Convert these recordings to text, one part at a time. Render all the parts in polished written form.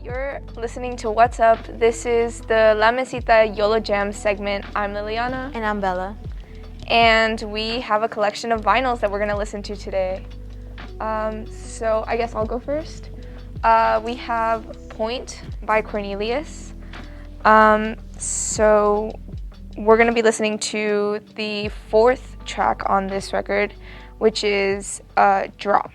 You're listening to What's Up. This is the La Mesita YOLO Jam segment. I'm Liliana. And I'm Bella. And we have a collection of vinyls that we're going to listen to today. So I guess I'll go first. We have Point by Cornelius. So we're going to be listening to the fourth track on this record, which is Drop.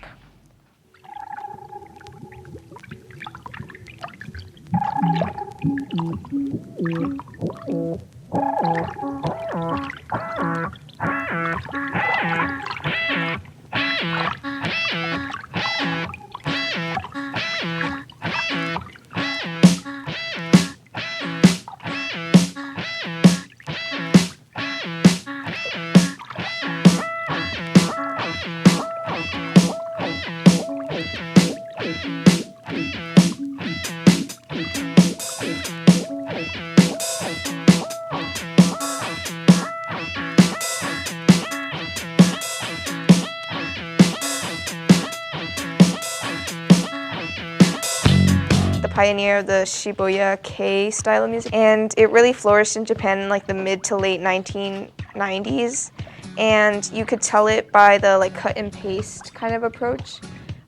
Pioneer of the Shibuya Kei style of music, and it really flourished in Japan in like the mid to late 1990s, and you could tell it by the like cut and paste kind of approach.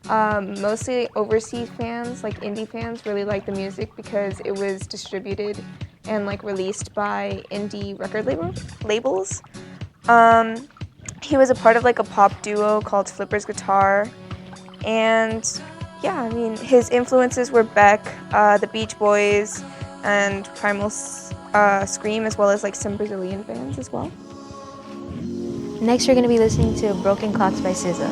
Mostly overseas fans, like indie fans, really liked the music because it was distributed and like released by indie record labels. He was a part of like a pop duo called Flipper's Guitar, and yeah, I mean, his influences were Beck, the Beach Boys, and Primal Scream, as well as like some Brazilian bands as well. Next, we're going to be listening to Broken Clocks by SZA.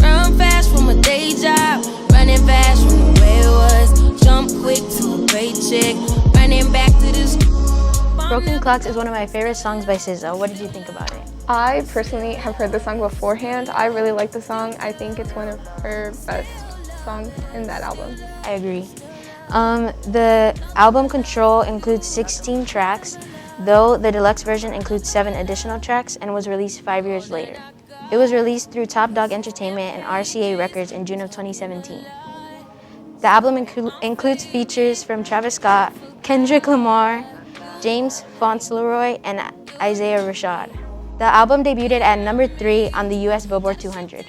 Run fast from a day job, running fast from the way it was. Jump quick to a great chick, running back to this. Broken Clocks is one of my favorite songs by SZA. What did you think about it? I personally have heard the song beforehand. I really like the song. I think it's one of her best songs in that album. I agree. The album Control includes 16 tracks, though the deluxe version includes 7 additional tracks and was released 5 years later. It was released through Top Dog Entertainment and RCA Records in June of 2017. The album includes features from Travis Scott, Kendrick Lamar, James Fauntleroy, and Isaiah Rashad. The album debuted at number 3 on the US Billboard 200.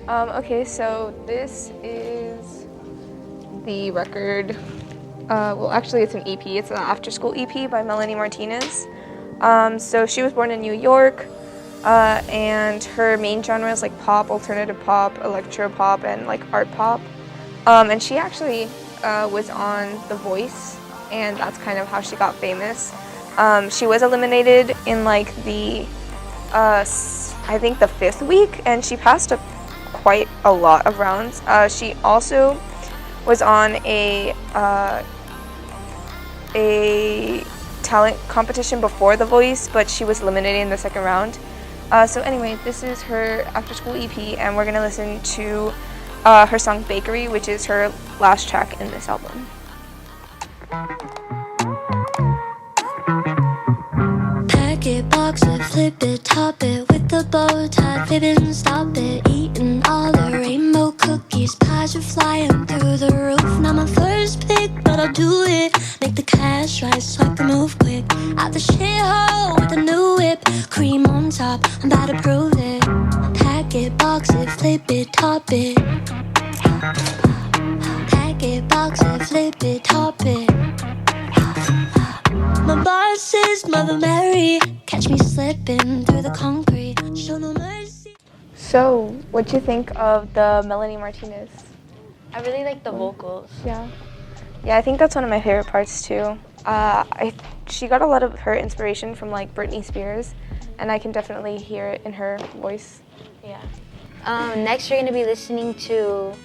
Okay, so this is the record. Well, actually, it's an EP. It's an after-school EP by Melanie Martinez. So she was born in New York, and her main genre is like pop, alternative pop, electro pop, and like art pop. And she actually was on The Voice, and that's kind of how she got famous. She was eliminated in like the, I think the 5th week, and she passed quite a lot of rounds. She also was on a talent competition before The Voice, but she was eliminated in the 2nd round. So anyway, this is her after-school EP, and we're gonna listen to her song Bakery, which is her last track in this album. Pack it, box it, flip it, top it with the bow tie, fibbing, stop it, eating all the rainbow cookies, pies are flying through the roof. Not my first pick, but I'll do it. Make the cash rise so I can move quick. Out the shithole with a new whip, cream on top, I'm about to prove it. Pack it, box it, flip it, top it. Pack it, box it, flip it, top it. My boss is Mother Mary. Catch me slipping through the concrete. Show no mercy. So, what do you think of the Melanie Martinez? I really like the vocals. Yeah, I think that's one of my favorite parts too. She got a lot of her inspiration from like Britney Spears, and I can definitely hear it in her voice. Yeah. Next, we're going to be listening to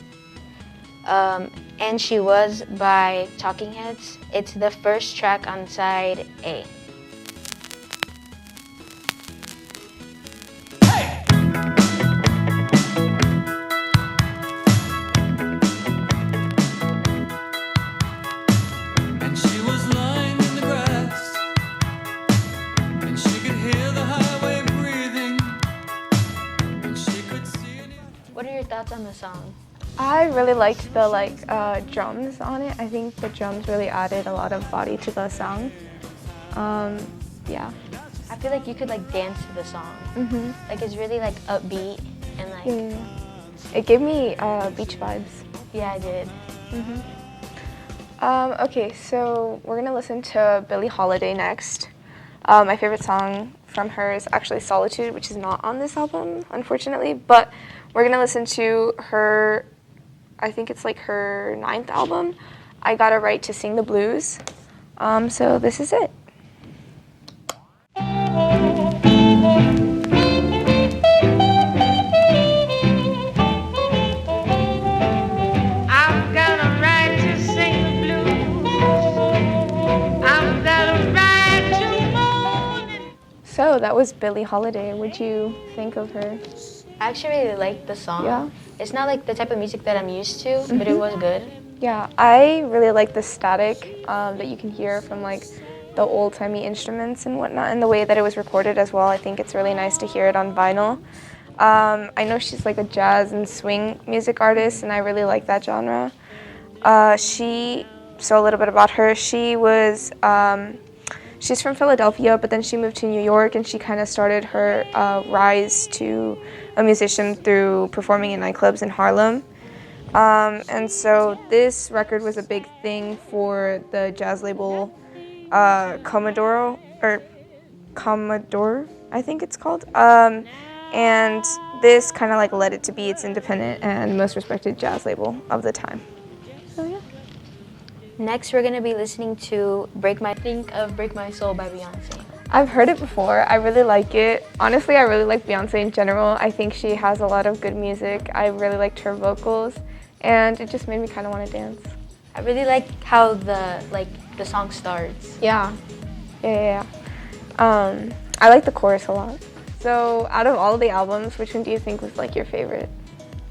And She Was by Talking Heads. It's the first track on side A. And she was lying in the grass, and she could thoughts on the song? I really liked the drums on it. I think the drums really added a lot of body to the song. Yeah. I feel like you could like dance to the song. Like it's really like upbeat and like. Yeah. It gave me beach vibes. Yeah, I did. Okay, so we're gonna listen to Billie Holiday next. My favorite song from her is actually Solitude, which is not on this album, unfortunately, but we're gonna listen to her, I think it's like her 9th album, I Got a Right to Sing the Blues. So this is it. So that was Billie Holiday. What'd you think of her? I actually really liked the song. Yeah. It's not like the type of music that I'm used to, but it was good. Yeah, I really like the static that you can hear from like the old-timey instruments and whatnot, and the way that it was recorded as well. I think it's really nice to hear it on vinyl. I know she's like a jazz and swing music artist, and I really like that genre. So a little bit about her. She's from Philadelphia, but then she moved to New York, and she kind of started her rise to a musician through performing in nightclubs in Harlem. And so this record was a big thing for the jazz label Commodore, I think it's called. And this kind of like led it to be its independent and most respected jazz label of the time. So yeah. Next, we're gonna be listening to Break My Soul by Beyonce. I've heard it before. I really like it. Honestly, I really like Beyonce in general. I think she has a lot of good music. I really liked her vocals, and it just made me kind of want to dance. I really like how the song starts. Yeah. I like the chorus a lot. So, out of all of the albums, which one do you think was like your favorite?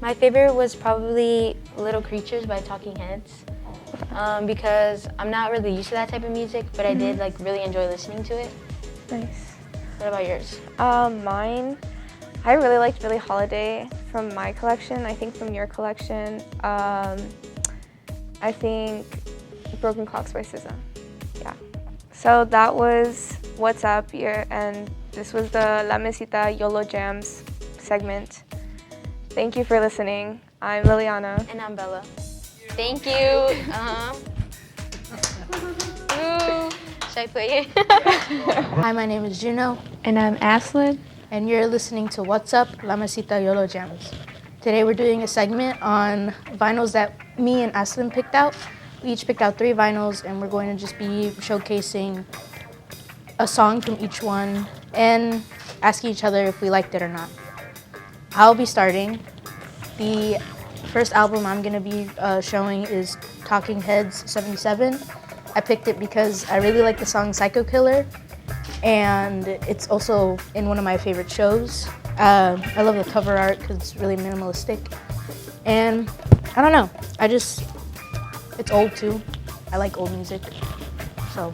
My favorite was probably Little Creatures by Talking Heads. Because I'm not really used to that type of music, but I did like really enjoy listening to it. Nice. What about yours? Mine, I really liked Billie Holiday from my collection. I think from your collection, I think Broken Clocks by SZA. Yeah. So that was What's Up here, and this was the La Mesita YOLO Jams segment. Thank you for listening. I'm Liliana. And I'm Bella. Thank you. Should I play it? Hi, my name is Juno. And I'm Aslan. And you're listening to What's Up, La Mesita YOLO Jams. Today we're doing a segment on vinyls that me and Aslan picked out. We each picked out 3 vinyls, and we're going to just be showcasing a song from each one and asking each other if we liked it or not. I'll be starting. The first album I'm going to be showing is Talking Heads 77. I picked it because I really like the song Psycho Killer, and it's also in one of my favorite shows. I love the cover art because it's really minimalistic. And I don't know, it's old too. I like old music. So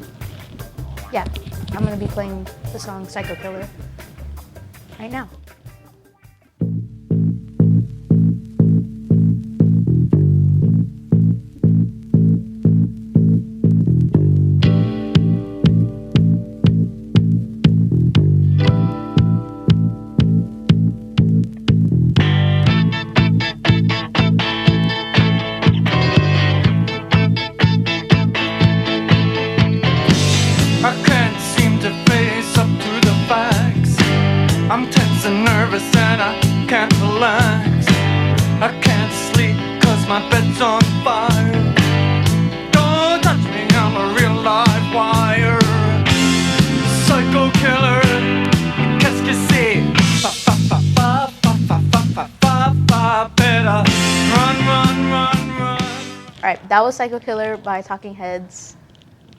yeah, I'm going to be playing the song Psycho Killer right now. Alright, that was Psycho Killer by Talking Heads.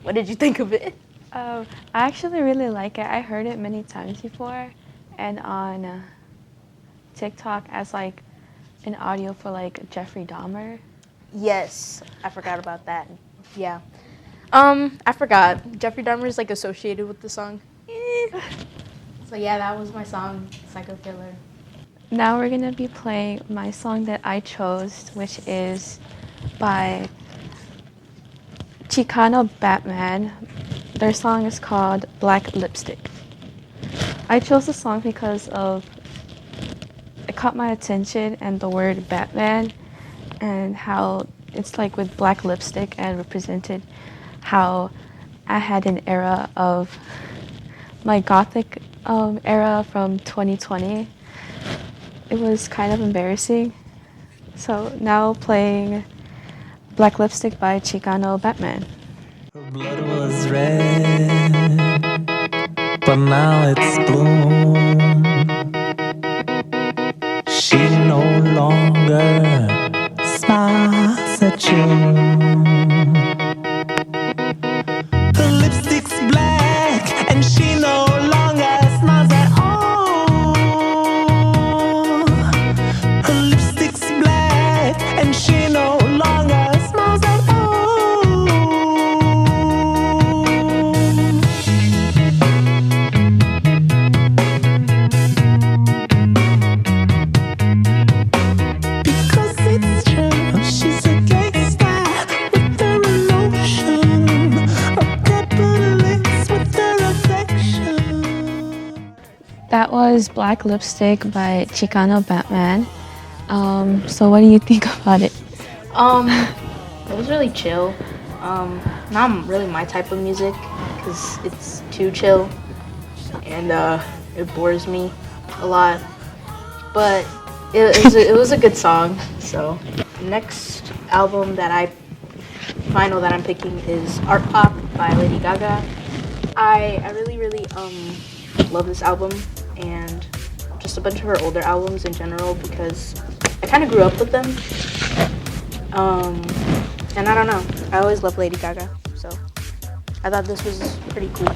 What did you think of it? I actually really like it. I heard it many times before, and on TikTok as like an audio for like Jeffrey Dahmer. Yes, I forgot about that. Yeah. I forgot. Jeffrey Dahmer is like associated with the song. So yeah, that was my song, Psycho Killer. Now we're gonna be playing my song that I chose, which is by Chicano Batman. Their song is called Black Lipstick. I chose the song because of it caught my attention and the word Batman and how it's like with black lipstick and represented how I had an era of my gothic era from 2020. It was kind of embarrassing. So now playing Black Lipstick by Chicano Batman. Her blood was red, but now it's blue. She no longer smiles at you. Her lipstick's black, and she no longer smiles at all. Her lipstick's black, and she no longer smiles at all. Because it's true, she's a gangster with her emotion, a capitalist with her affection. That was Black Lipstick by Chicano Batman. So what do you think about it? It was really chill. Not really my type of music because it's too chill and it bores me a lot. But it was a good song. So next album vinyl that I'm picking is Art Pop by Lady Gaga. I really love this album and just a bunch of her older albums in general because I kind of grew up with them. And I don't know, I always loved Lady Gaga, so I thought this was pretty cool.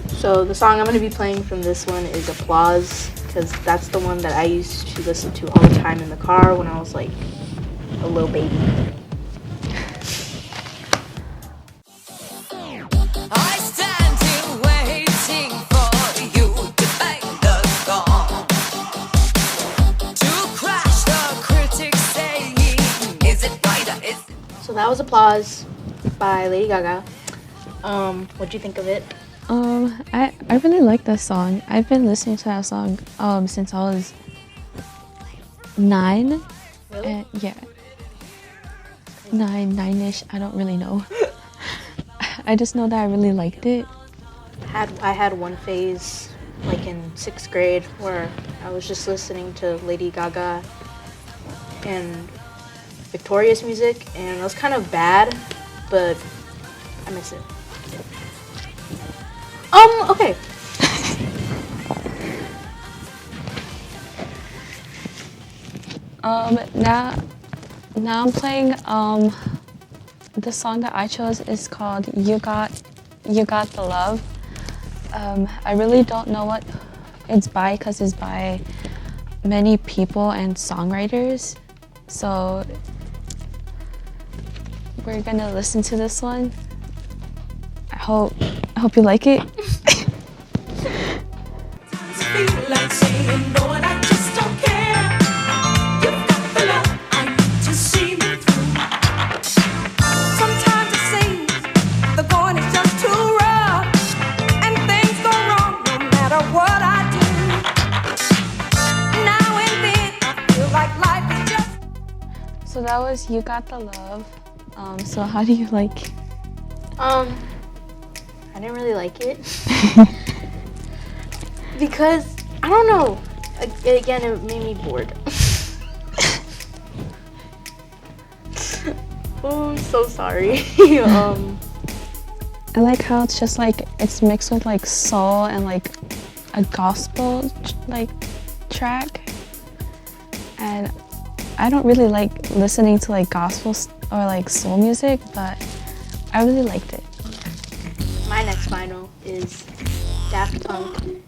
So the song I'm going to be playing from this one is Applause, because that's the one that I used to listen to all the time in the car when I was like a little baby. I stand here waiting for you to find the song, to crash the critics saying, is it right or is it? So that was Applause by Lady Gaga. What'd you think of it? I really like that song. I've been listening to that song since I was 9. Really? Yeah. 9-ish, I don't really know. I just know that I really liked it. I had one phase, like in 6th grade, where I was just listening to Lady Gaga and Victoria's music, and it was kind of bad, but I miss it. Okay. Now I'm playing the song that I chose is called You Got the Love. I really don't know what it's by because it's by many people and songwriters. So we're gonna listen to this one. I hope you like it. Feel like saying, no, and I just don't care. You've got the love I need to see me through. Sometimes it seems the going is just too rough, and things go wrong no matter what I do. Now and then I feel like life is just. So that was You Got the Love. So how do you like it? I didn't really like it because I don't know. Again, it made me bored. Oh, I'm so sorry. I like how it's just like it's mixed with like soul and like a gospel like track, and I don't really like listening to like gospel or like soul music, but I really liked it. My next vinyl is Daft Punk,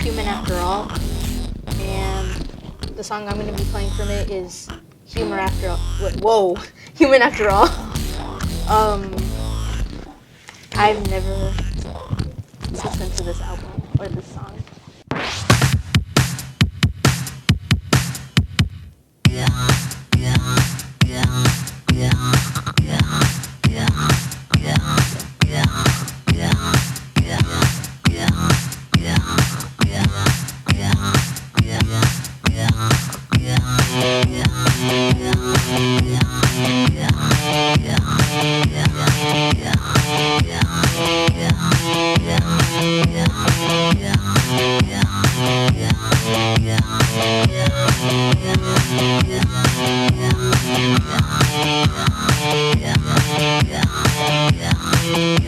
Human After All, and the song I'm going to be playing from it is Human After All. I've never listened to this album or this song.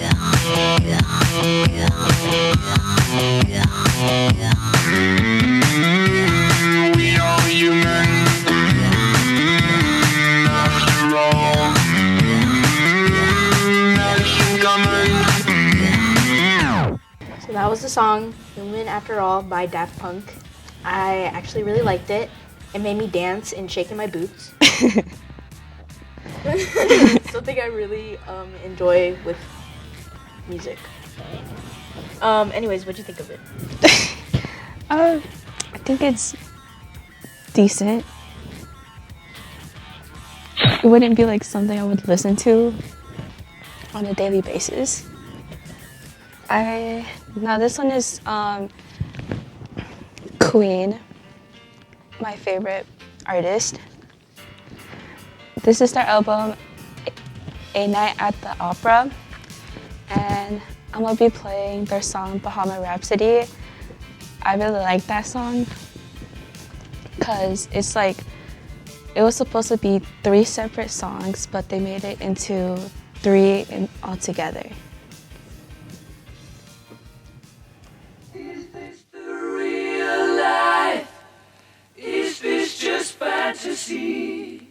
We are human. After all, action coming. So that was the song Human After All by Daft Punk. I actually really liked it. It made me dance and shake in my boots. Something I really enjoy with music. Anyways, what'd you think of it? I think it's decent. It wouldn't be like something I would listen to on a daily basis. Now this one is Queen, my favorite artist. This is their album, A Night at the Opera, and I'm gonna be playing their song Bahama Rhapsody. I really like that song because it's like, it was supposed to be 3 separate songs, but they made it into 3 altogether. Is this the real life? Is this just fantasy?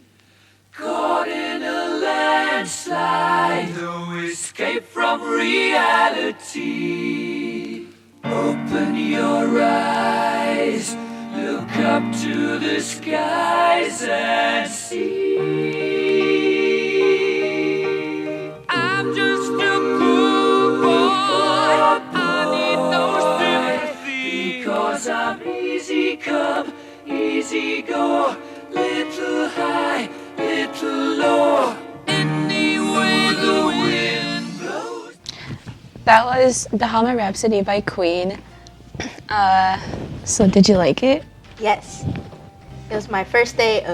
Caught in a landslide, no escape from reality. Open your eyes, look up to the skies and see. I'm just a poor boy, I need no sympathy, because I'm easy come, easy go, little high, little low, any way the wind blows. That was Bahama Rhapsody by Queen. So did you like it? Yes. It was my first day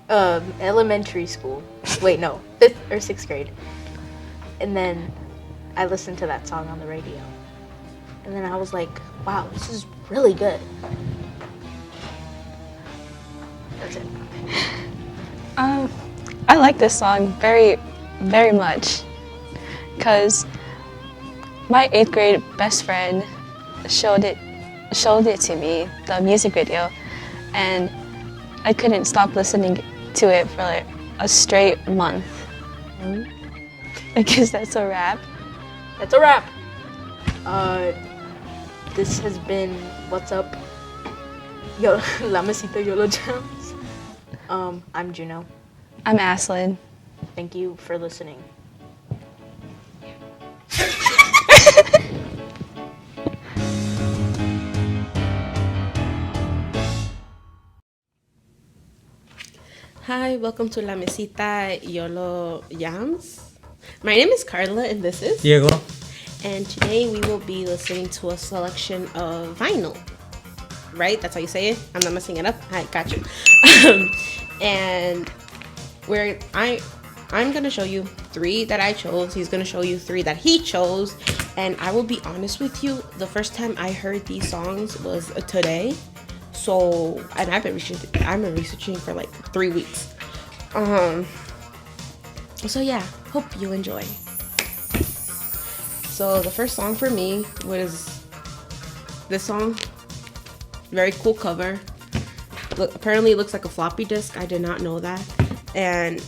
of elementary school. Wait, no, 5th or 6th grade. And then I listened to that song on the radio. And then I was like, wow, this is really good. That's it. I like this song very, very much because my 8th grade best friend showed it to me, the music video, and I couldn't stop listening to it for like a straight month. I guess that's a wrap. That's a wrap. This has been What's Up, La Mesita Yolo Jams. I'm Juno. I'm Aslan. Thank you for listening. Hi, welcome to La Mesita Yolo Jams. My name is Karla and this is Diego. And today we will be listening to a selection of vinyl. Right? That's how you say it? I'm not messing it up? I got you. And I'm gonna show you 3 that I chose. He's gonna show you 3 that he chose. And I will be honest with you, the first time I heard these songs was today. So, and I've been researching for like 3 weeks. So yeah, hope you enjoy. So the first song for me was this song. Very cool cover. Look, apparently it looks like a floppy disk. I did not know that. And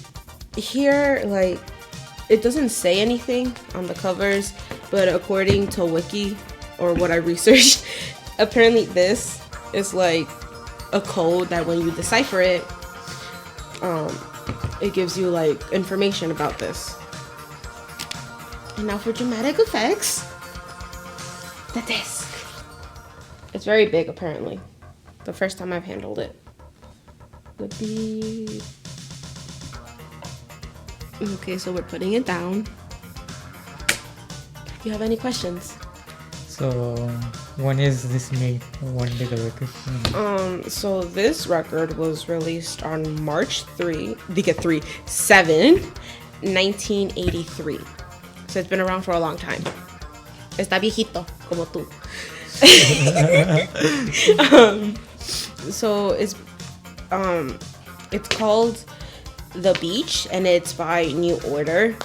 here, like, it doesn't say anything on the covers, but according to Wiki, or what I researched, apparently this is like a code that when you decipher it, it gives you like information about this. And now for dramatic effects, the disc. It's very big apparently. The first time I've handled it would be... Okay, so we're putting it down. Do you have any questions? So, when is this made? When did the record? So this record was released on March 7, 1983. So it's been around for a long time. Está viejito, como tú. So it's called The Beach, and it's by New Order.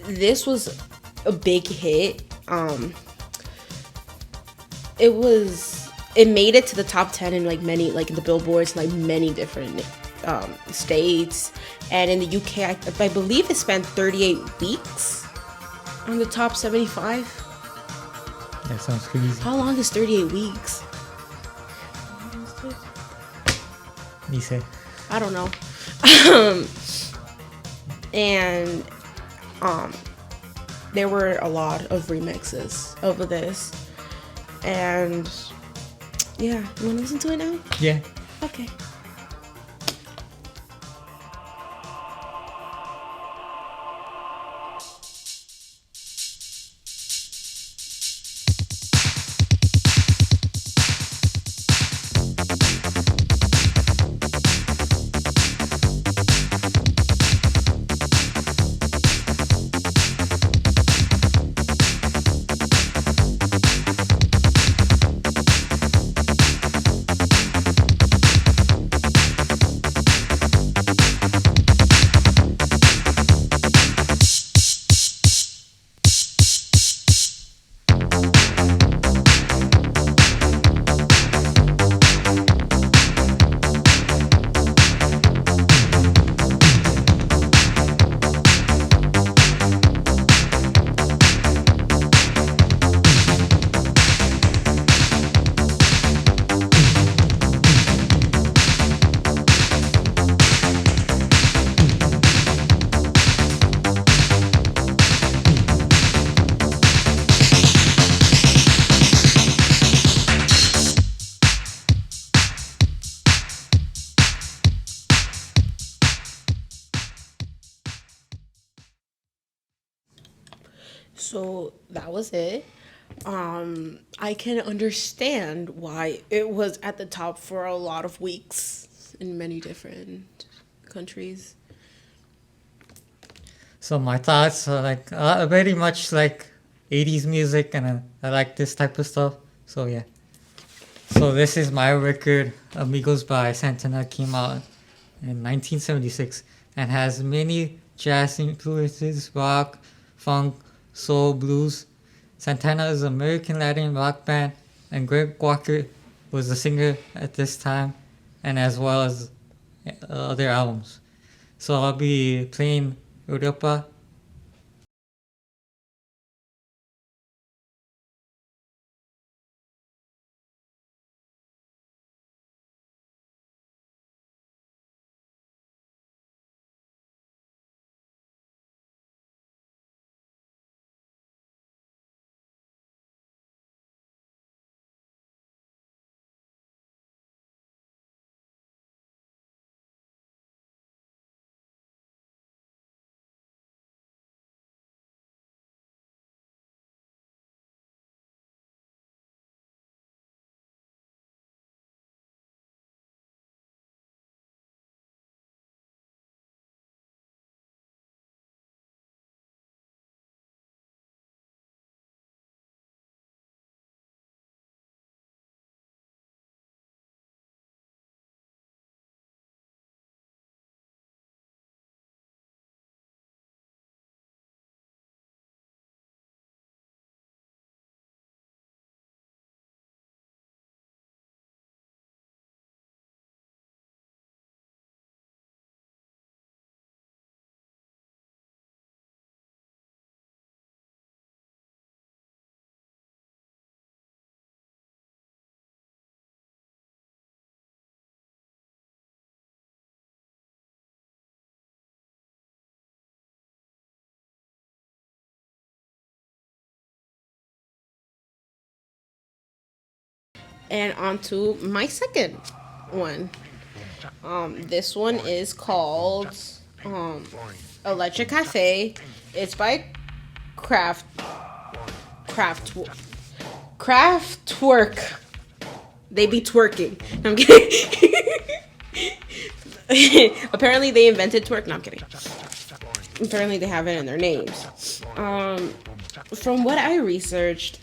This was a big hit. It made it to the top 10 in like many, like in the billboards, like many different states, and in the UK I believe it spent 38 weeks on the top 75. That sounds crazy. How long is 38 weeks? Dice. I don't know. And there were a lot of remixes of this, and yeah, you want to listen to it now? Yeah. Okay. So that was it. I can understand why it was at the top for a lot of weeks in many different countries. So my thoughts are like very much like 80s music, and I like this type of stuff. So yeah. So this is my record, Amigos by Santana, came out in 1976 and has many jazz influences, rock, funk, soul, blues. Santana is an American Latin rock band, and Greg Walker was the singer at this time, and as well as other albums. So I'll be playing Europa. And on to my second one. This one is called Electric Cafe. It's by Kraftwerk. They be twerking. I'm kidding. Apparently they invented twerk. No, I'm kidding. Apparently they have it in their names. From what I researched,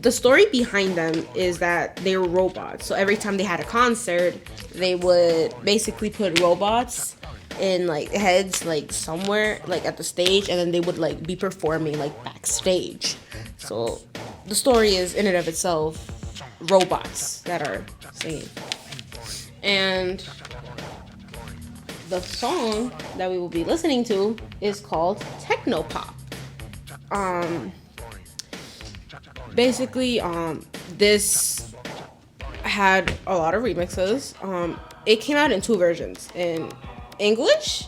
the story behind them is that they were robots. So every time they had a concert, they would basically put robots in like heads like somewhere like at the stage, and then they would like be performing like backstage. So the story is in and of itself robots that are singing. And the song that we will be listening to is called Techno Pop. Basically, this had a lot of remixes. It came out in two versions, in English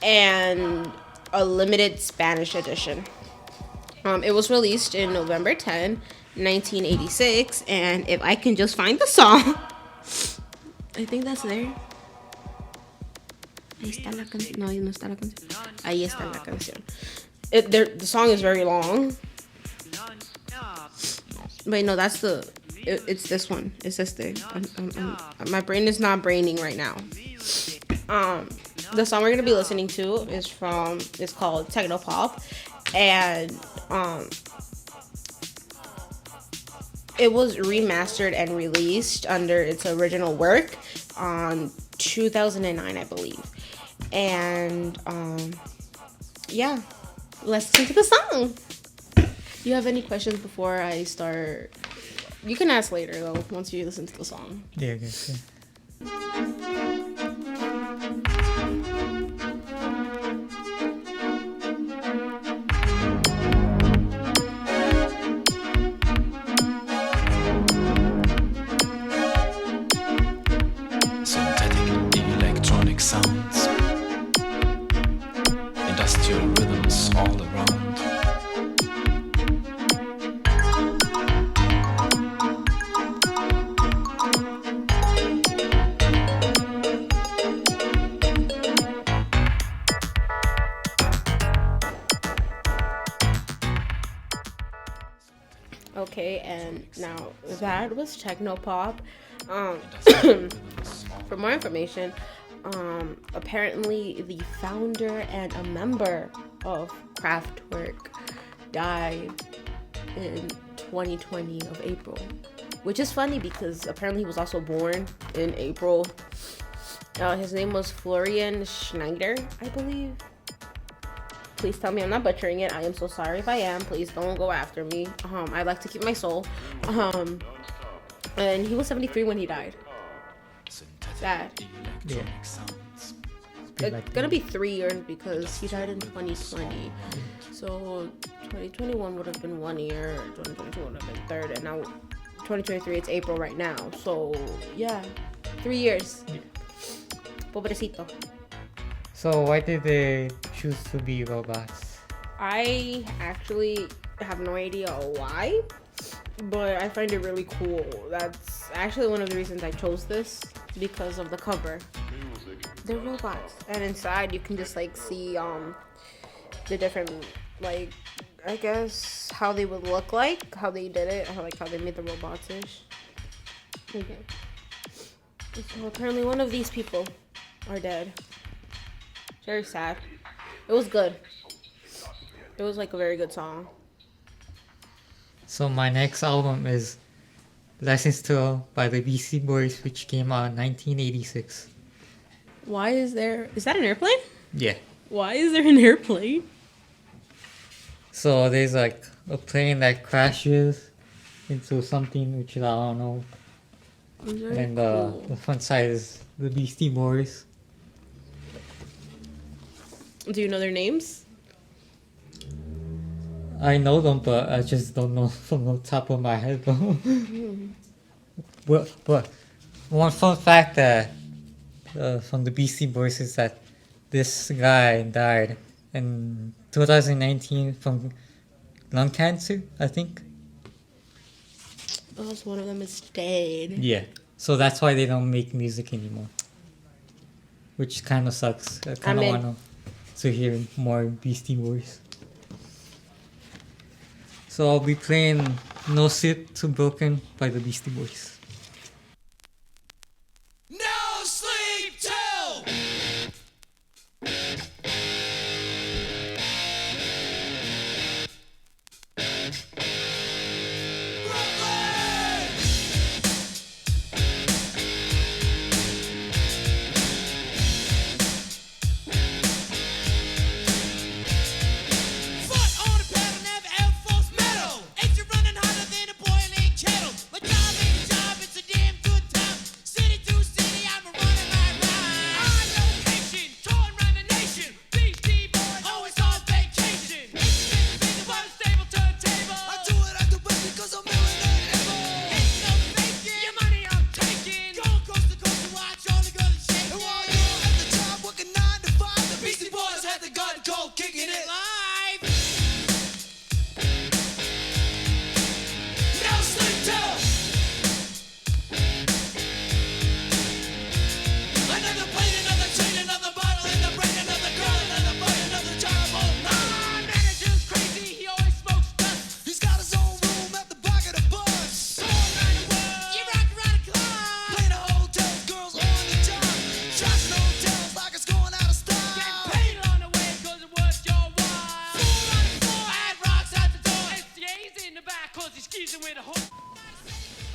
and a limited Spanish edition. It was released in November 10, 1986, and if I can just find the song, I think that's there. Ahí está la canción. No, ahí no está la canción. Ahí está la canción. The song is very long. Wait, no, that's it's this one. It's this thing. My brain is not braining right now. The song we're gonna be listening to is called Techno Pop, and it was remastered and released under its original work on 2009, I believe. And yeah, let's listen to the song. Do you have any questions before I start? You can ask later though, once you listen to the song. Yeah, I guess, yeah. Synthetic electronic sounds, industrial rhythms all around. Okay, and now that was Techno Pop. For more information, apparently the founder and a member of Kraftwerk died in 2020 of April, which is funny because apparently he was also born in April. His name was Florian Schneider, I believe. Please tell me I'm not butchering it. I am so sorry if I am. Please don't go after me. I like to keep my soul. And he was 73 when he died. Sad. Yeah. It's gonna be 3 years because he died in 2020. So 2021 would have been 1 year. 2022 would have been third, and now 2023. It's April right now. So yeah, 3 years. Yeah. Pobrecito. So why did they choose to be robots? I actually have no idea why, but I find it really cool. That's actually one of the reasons I chose this, because of the cover. They're robots, and inside you can just like see the different, like, I guess how they would look like, how they did it, how they made the robots ish. Okay. So apparently one of these people are dead. Very sad. It was good. It was like a very good song. So my next album is License to Ill by the Beastie Boys, which came out in 1986. Why is that an airplane? Yeah. Why is there an airplane? So there's like a plane that crashes into something which I don't know. And the front side is the Beastie Boys. Do you know their names? I know them, but I just don't know from the top of my head though. But one fun fact that from the Beastie Boys is that this guy died in 2019 from lung cancer, I think. Oh, so one of them is dead. Yeah. So that's why they don't make music anymore. Which kind of sucks. I kind of want to hear more Beastie Boys. So I'll be playing No Sleep Too Broken by the Beastie Boys. No sleep till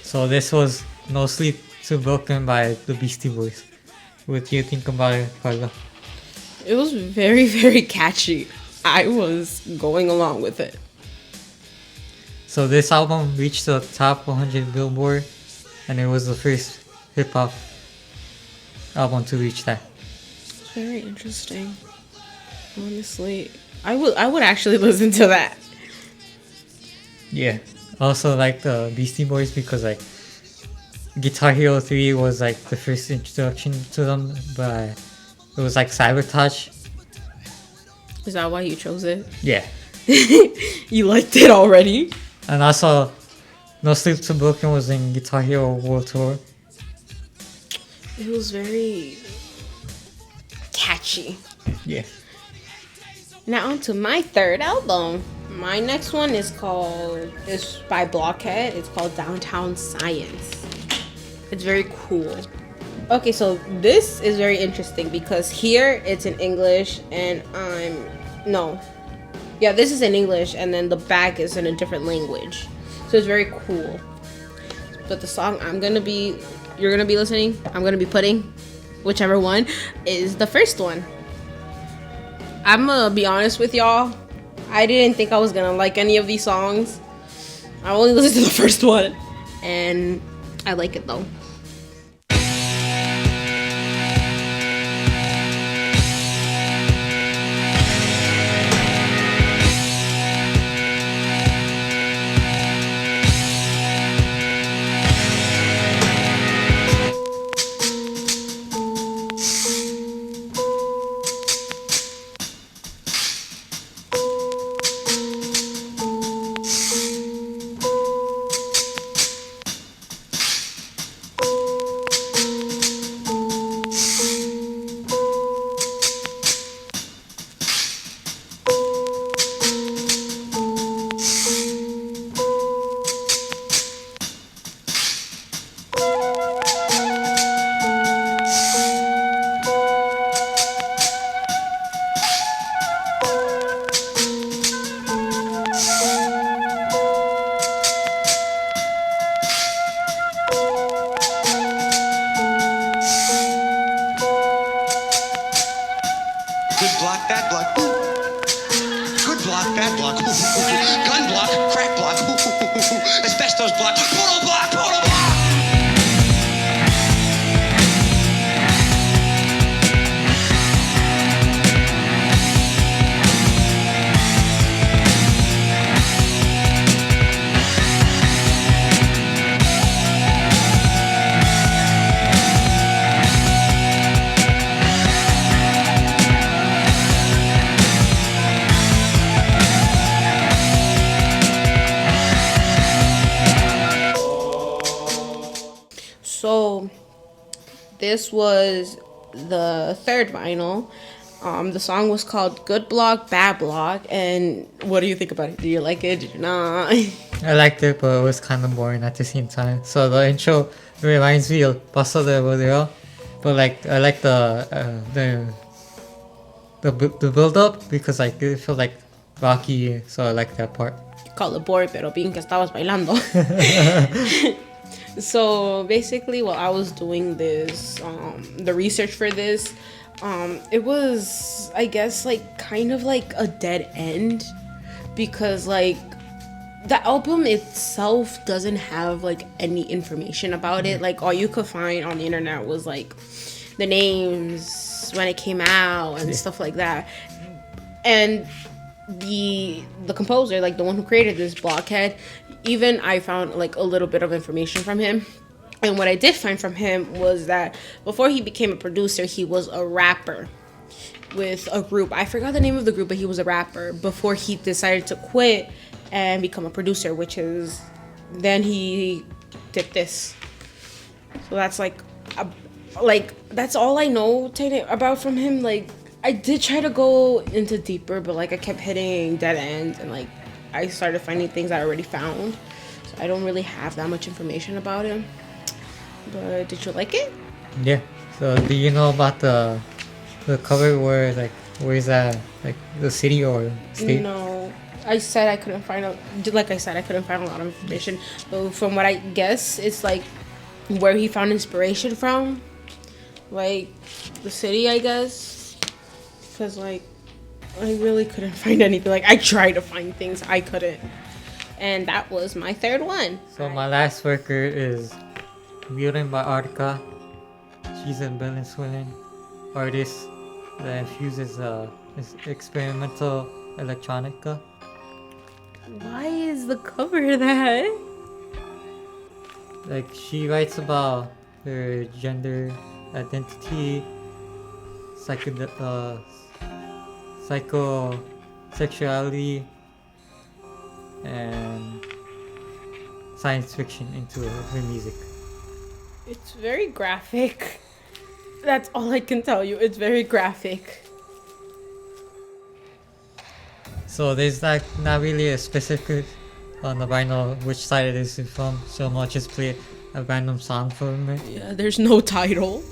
So this was No Sleep Too Broken by the Beastie Boys. What do you think about it, Karla? It was very, very catchy. I was going along with it. So this album reached the top 100 Billboard, and it was the first hip hop album to reach that. Very interesting. Honestly, I would actually listen to that. Yeah. Also like the Beastie Boys because like Guitar Hero 3 was like the first introduction to them, but it was like Sabotage. Is that why you chose it? Yeah. You liked it already? And also No Sleep Too Broken was in Guitar Hero World Tour. It was very catchy. Yeah. Now on to my third album. My next one is by Blockhead. It's called Downtown Science. It's very cool. Okay, so this is very interesting because here it's in English and this is in English and then the back is in a different language. So it's very cool. But the song you're gonna be listening, I'm gonna be putting, whichever one, is the first one. I'm gonna be honest with y'all. I didn't think I was gonna like any of these songs. I only listened to the first one, and I like it though. block, that block, good block, bad block, gun block, crack block, asbestos block, portal block, portal block. So this was the third vinyl. The song was called Good Block, Bad Block. And what do you think about it? Did you like it? Did you not? I liked it, but it was kind of boring at the same time. So the intro reminds me of Paso de Rodeo, but like I like the build up because like it felt like rocky, so I like that part. Call it boring, pero bien que estabas bailando. So basically while I was doing this, the research for this, it was, I guess, like kind of like a dead end, because like the album itself doesn't have like any information about it. Like all you could find on the internet was like the names, when it came out, and stuff like that. And the composer, like the one who created this, Blockhead, even I found like a little bit of information from him. And what I did find from him was that before he became a producer, he was a rapper with a group. I forgot the name of the group, but he was a rapper before he decided to quit and become a producer, which is, then he did this. So that's like that's all I know about from him. Like I did try to go into deeper, but like I kept hitting dead ends, and like I started finding things I already found. So I don't really have that much information about him. But did you like it? Yeah. So do you know about the cover where like Where is that? Like the city or state? No, I said I couldn't find like I said, I couldn't find a lot of information. But from what I guess, it's like where he found inspiration from, like the city, I guess. Because like I really couldn't find anything. Like I tried to find things, I couldn't. And that was my third one. So my last record is Mutant by Artica. She's a Venezuelan artist that infuses experimental electronica. Why is the cover that? Like she writes about her gender identity, psychosexuality, and science fiction into her music. It's very graphic. That's all I can tell you. It's very graphic. So there's like not really a specific on the vinyl which side it is from, so I'll just play a random song from it. Yeah, there's no title.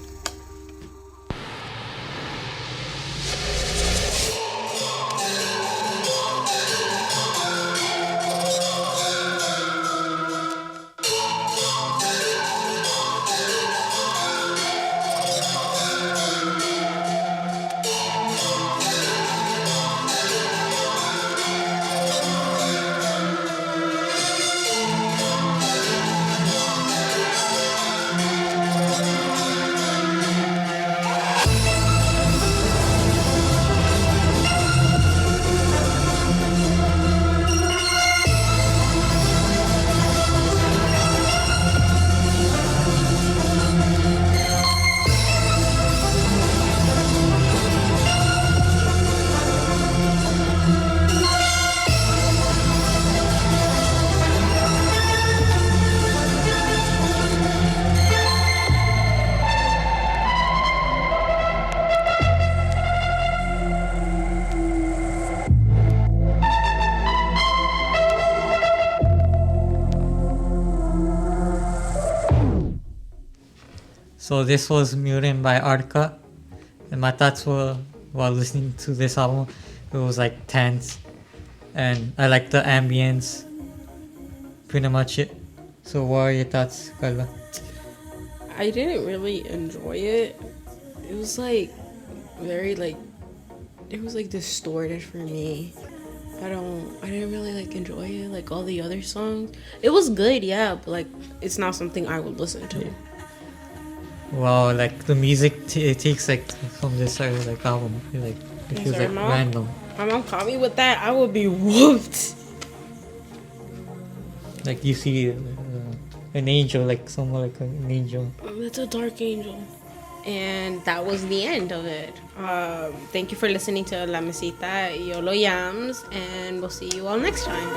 So this was Mutant by Artica, and my thoughts were while listening to this album, it was like tense, and I like the ambience. Pretty much it. So what are your thoughts, Karla? I didn't really enjoy it. It was like very like it was like distorted for me. I didn't really like enjoy it like all the other songs. It was good, yeah, but like it's not something I would listen to. Yeah. Wow, like the music it takes like from this like album, like it feels like Mom? random. My mom caught me with that, I would be whooped. Like you see an angel, like someone like an angel. It's a dark angel. And that was the end of it. Thank you for listening to La Mesita y Yolo Yams, and we'll see you all next time.